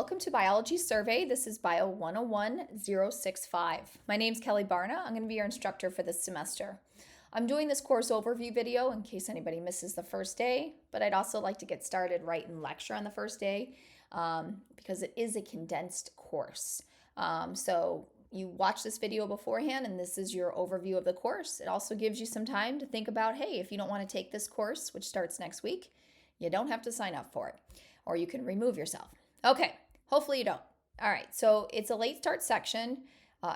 Welcome to Biology Survey. This is Bio101 065. My name is Kelly Barna. I'm going to be your instructor for this semester. I'm doing this course overview video in case anybody misses the first day, but I'd also like to get started right in lecture on the first day because it is a condensed course. So you watch this video beforehand and this is your overview of the course. It also gives you some time to think about, hey, if you don't want to take this course, which starts next week, you don't have to sign up for it, or you can remove yourself. Okay, hopefully you don't. All right, so it's a late start section.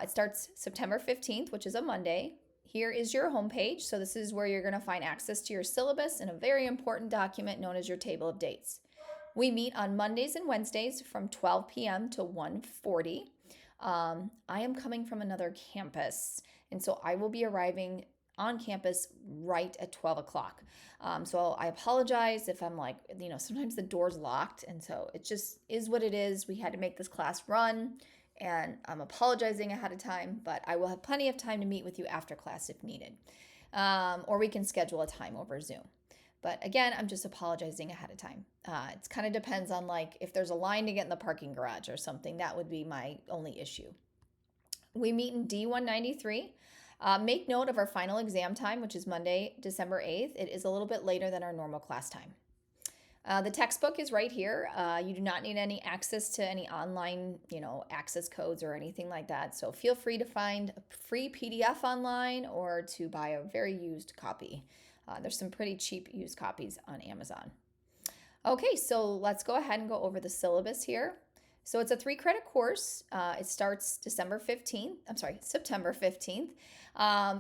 It starts September 15th, which is a Monday. Here is your homepage. So this is where you're going to find access to your syllabus and a very important document known as your table of dates. We meet on Mondays and Wednesdays from 12 p.m. to 1:40. I am coming from another campus, and so I will be arriving on campus right at 12 o'clock. So I apologize if I'm like, sometimes the door's locked, and so it just is what it is. We had to make this class run, and I'm apologizing ahead of time, but I will have plenty of time to meet with you after class if needed. Or we can schedule a time over Zoom. But again, I'm just apologizing ahead of time. It kind of depends on like if there's a line to get in the parking garage or something. That would be my only issue. We meet in D193. Make note of our final exam time, which is Monday, December 8th. It is a little bit later than our normal class time. The textbook is right here. You do not need any access to any online, access codes or anything like that. So feel free to find a free PDF online or to buy a very used copy. There's some pretty cheap used copies on Amazon. Okay, so let's go ahead and go over the syllabus here. So it's a 3-credit course. It starts September 15th.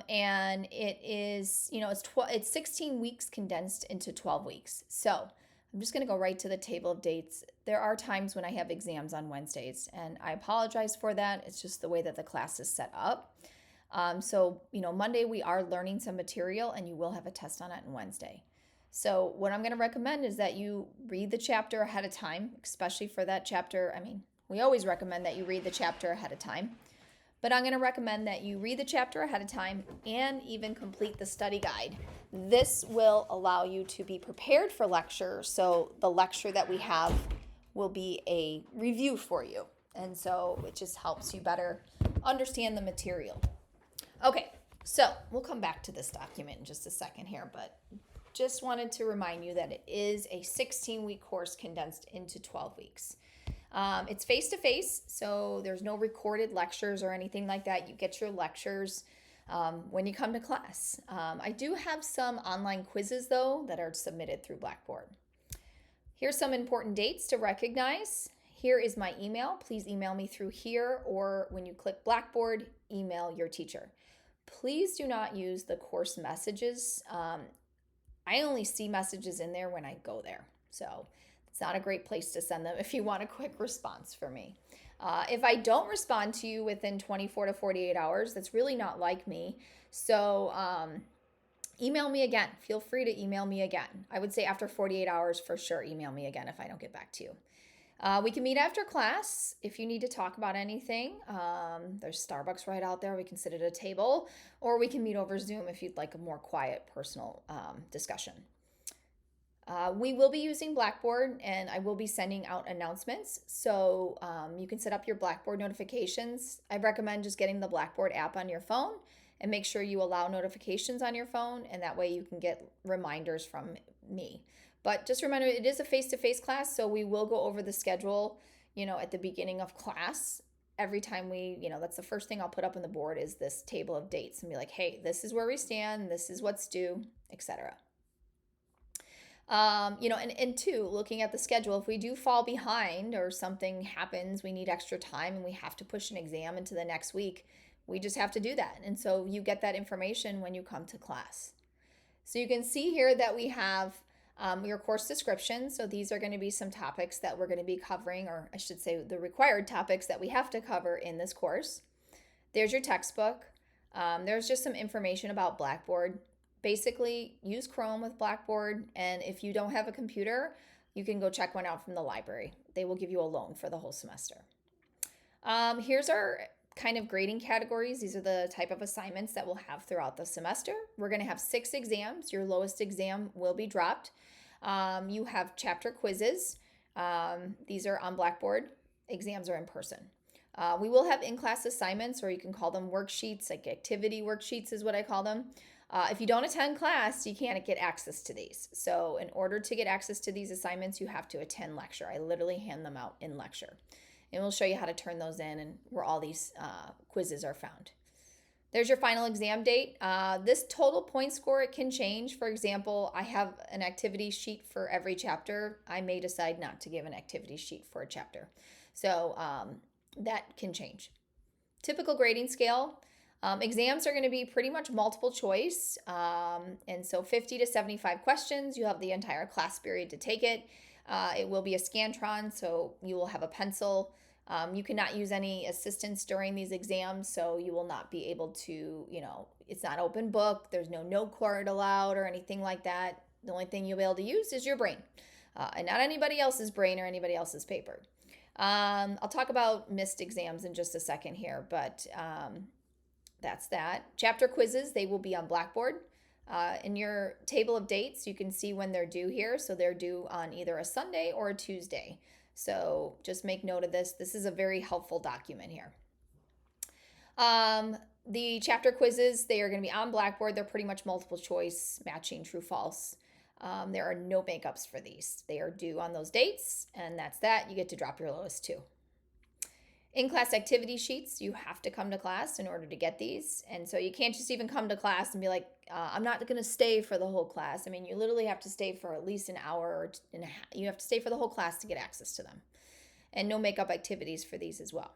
And it is, it's 16 weeks condensed into 12 weeks. So I'm just going to go right to the table of dates. There are times when I have exams on Wednesdays, and I apologize for that. It's just the way that the class is set up. So Monday we are learning some material, and you will have a test on it on Wednesday. So what I'm going to recommend is that you read the chapter ahead of time, especially for that chapter. I mean, we always recommend that you read the chapter ahead of time, but I'm going to recommend that you read the chapter ahead of time and even complete the study guide. This will allow you to be prepared for lecture, so the lecture that we have will be a review for you. And so it just helps you better understand the material. Okay, so we'll come back to this document in just a second here, but just wanted to remind you that it is a 16-week course condensed into 12 weeks. It's face-to-face, so there's no recorded lectures or anything like that. You get your lectures when you come to class. I do have some online quizzes, though, that are submitted through Blackboard. Here's some important dates to recognize. Here is my email. Please email me through here, or when you click Blackboard, email your teacher. Please do not use the course messages. I only see messages in there when I go there. So it's not a great place to send them if you want a quick response from me. If I don't respond to you within 24 to 48 hours, that's really not like me. So email me again. Feel free to email me again. I would say after 48 hours for sure, email me again if I don't get back to you. We can meet after class if you need to talk about anything. There's Starbucks right out there. We can sit at a table, or we can meet over Zoom if you'd like a more quiet, personal discussion. We will be using Blackboard, and I will be sending out announcements. So you can set up your Blackboard notifications. I recommend just getting the Blackboard app on your phone and make sure you allow notifications on your phone, and that way you can get reminders from me. But just remember, it is a face-to-face class, so we will go over the schedule, at the beginning of class. Every time that's the first thing I'll put up on the board is this table of dates and be like, hey, this is where we stand, this is what's due, etc. And two, looking at the schedule, if we do fall behind or something happens, we need extra time and we have to push an exam into the next week, we just have to do that. And so you get that information when you come to class. So you can see here that we have your course description. So these are going to be some topics that we're going to be covering, or I should say the required topics that we have to cover in this course. There's your textbook. There's just some information about Blackboard. Basically, use Chrome with Blackboard, and if you don't have a computer, you can go check one out from the library. They will give you a loan for the whole semester. Here's our kind of grading categories. These are the type of assignments that we'll have throughout the semester. We're going to have 6 exams. Your lowest exam will be dropped. You have chapter quizzes. These are on Blackboard. exams are in person. We will have in-class assignments, or you can call them worksheets, like activity worksheets is what I call them. If you don't attend class, you can't get access to these. So in order to get access to these assignments, you have to attend lecture. I literally hand them out in lecture. And we'll show you how to turn those in and where all these quizzes are found. There's your final exam date. This total point score, it can change. For example, I have an activity sheet for every chapter. I may decide not to give an activity sheet for a chapter. So that can change. Typical grading scale. Exams are going to be pretty much multiple choice. And so 50 to 75 questions. You have the entire class period to take it. It will be a Scantron, so you will have a pencil. You cannot use any assistance during these exams, so you will not be able to, it's not open book. There's no note card allowed or anything like that. The only thing you'll be able to use is your brain, and not anybody else's brain or anybody else's paper. I'll talk about missed exams in just a second here, but that's that. Chapter quizzes, they will be on Blackboard. In your table of dates, you can see when they're due here. So they're due on either a Sunday or a Tuesday. So just make note of this. This is a very helpful document here. The chapter quizzes, they are going to be on Blackboard. They're pretty much multiple choice, matching true, false. There are no makeups for these. They are due on those dates, and that's that. You get to drop your lowest two. In-class activity sheets, you have to come to class in order to get these. And so you can't just even come to class and be like, I'm not going to stay for the whole class. I mean, you literally have to stay for at least an hour and a half. You have to stay for the whole class to get access to them. And no makeup activities for these as well.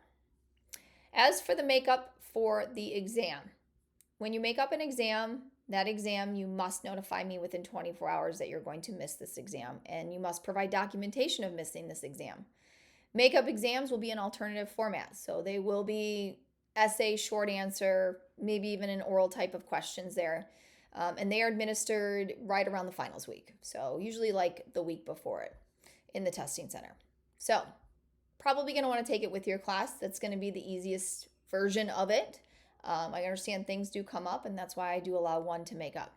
As for the makeup for the exam, when you make up an exam, that exam, you must notify me within 24 hours that you're going to miss this exam. And you must provide documentation of missing this exam. Makeup exams will be in alternative formats. So they will be essay, short answer, maybe even an oral type of questions there. And they are administered right around the finals week. So usually like the week before it in the testing center. So probably going to want to take it with your class. That's going to be the easiest version of it. I understand things do come up, and that's why I do allow one to make up.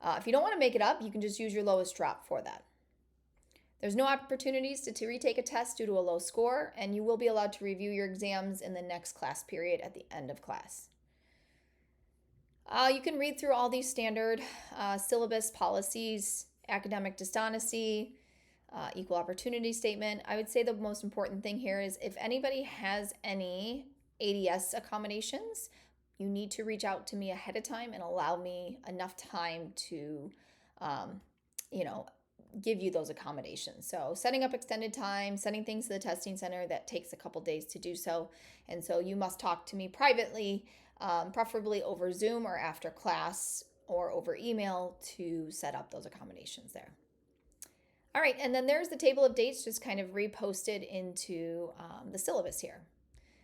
If you don't want to make it up, you can just use your lowest drop for that. There's no opportunities to retake a test due to a low score, and you will be allowed to review your exams in the next class period at the end of class. You can read through all these standard syllabus policies, academic dishonesty, equal opportunity statement. I would say the most important thing here is if anybody has any ADS accommodations, you need to reach out to me ahead of time and allow me enough time to, give you those accommodations. So setting up extended time, sending things to the testing center, that takes a couple days to do so. And so you must talk to me privately, preferably over Zoom or after class or over email to set up those accommodations there. All right, and then there's the table of dates just kind of reposted into the syllabus here.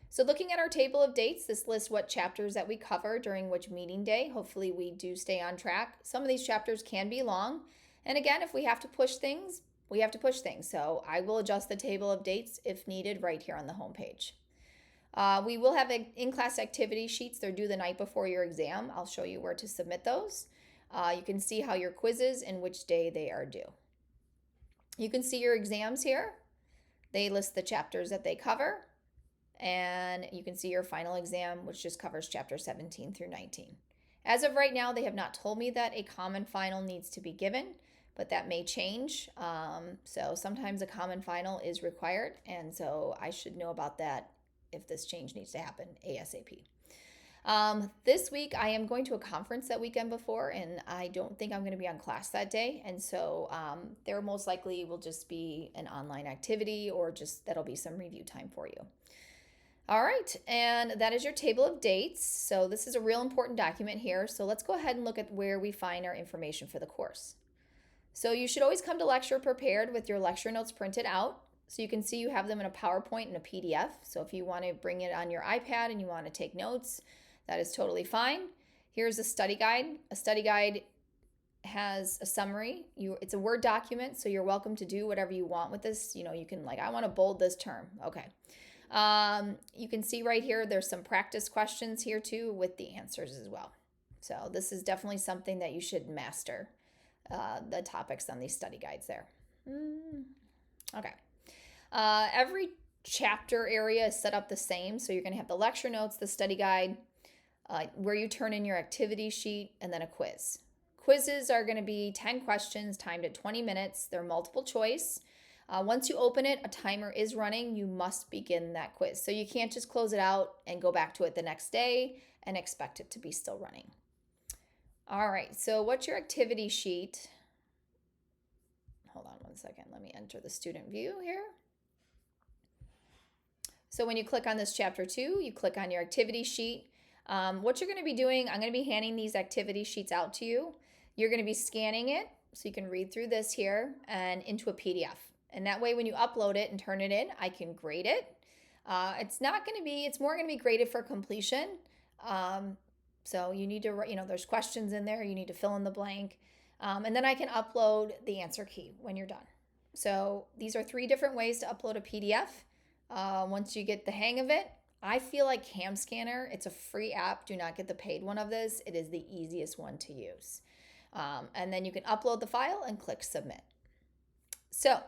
So looking at our table of dates, this lists what chapters that we cover during which meeting day. Hopefully we do stay on track. Some of these chapters can be long. And again, if we have to push things, we have to push things. So I will adjust the table of dates if needed right here on the homepage. We will have in-class activity sheets. They're due the night before your exam. I'll show you where to submit those. You can see how your quizzes and which day they are due. You can see your exams here. They list the chapters that they cover. And you can see your final exam, which just covers chapter 17 through 19. As of right now, they have not told me that a common final needs to be given, but that may change. So sometimes a common final is required, and so I should know about that if this change needs to happen ASAP. This week, I am going to a conference that weekend before, and I don't think I'm going to be on class that day. And so there most likely will just be an online activity, or just that'll be some review time for you. All right, and that is your table of dates. So this is a real important document here. So let's go ahead and look at where we find our information for the course. So you should always come to lecture prepared with your lecture notes printed out. So you can see you have them in a PowerPoint and a PDF. So if you want to bring it on your iPad and you want to take notes, that is totally fine. Here's a study guide. A study guide has a summary. It's a Word document, so you're welcome to do whatever you want with this. You can I want to bold this term. Okay. You can see right here, there's some practice questions here too with the answers as well. So this is definitely something that you should master, the topics on these study guides there. Okay. Every chapter area is set up the same. So you're going to have the lecture notes, the study guide, where you turn in your activity sheet, and then a quiz. Quizzes are going to be 10 questions timed at 20 minutes. They're multiple choice. Once you open it, a timer is running. You must begin that quiz. So you can't just close it out and go back to it the next day and expect it to be still running. All right, so what's your activity sheet? Hold on one second. Let me enter the student view here. So when you click on this chapter 2, you click on your activity sheet. What you're going to be doing, I'm going to be handing these activity sheets out to you. You're going to be scanning it so you can read through this here and into a PDF. And that way when you upload it and turn it in, I can grade it. It's more going to be graded for completion. So you need to, there's questions in there. You need to fill in the blank. And then I can upload the answer key when you're done. So these are 3 different ways to upload a PDF. Once you get the hang of it, I feel like Cam Scanner, it's a free app. Do not get the paid one of this. It is the easiest one to use. And then you can upload the file and click submit. So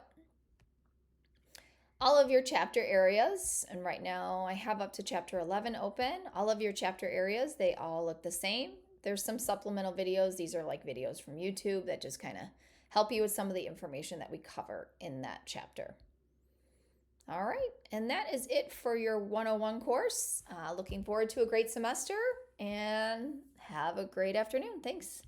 all of your chapter areas, and right now I have up to chapter 11 open. All of your chapter areas, they all look the same. There's some supplemental videos. These are like videos from YouTube that just kind of help you with some of the information that we cover in that chapter. All right, and that is it for your 101 course. Looking forward to a great semester, and have a great afternoon. Thanks.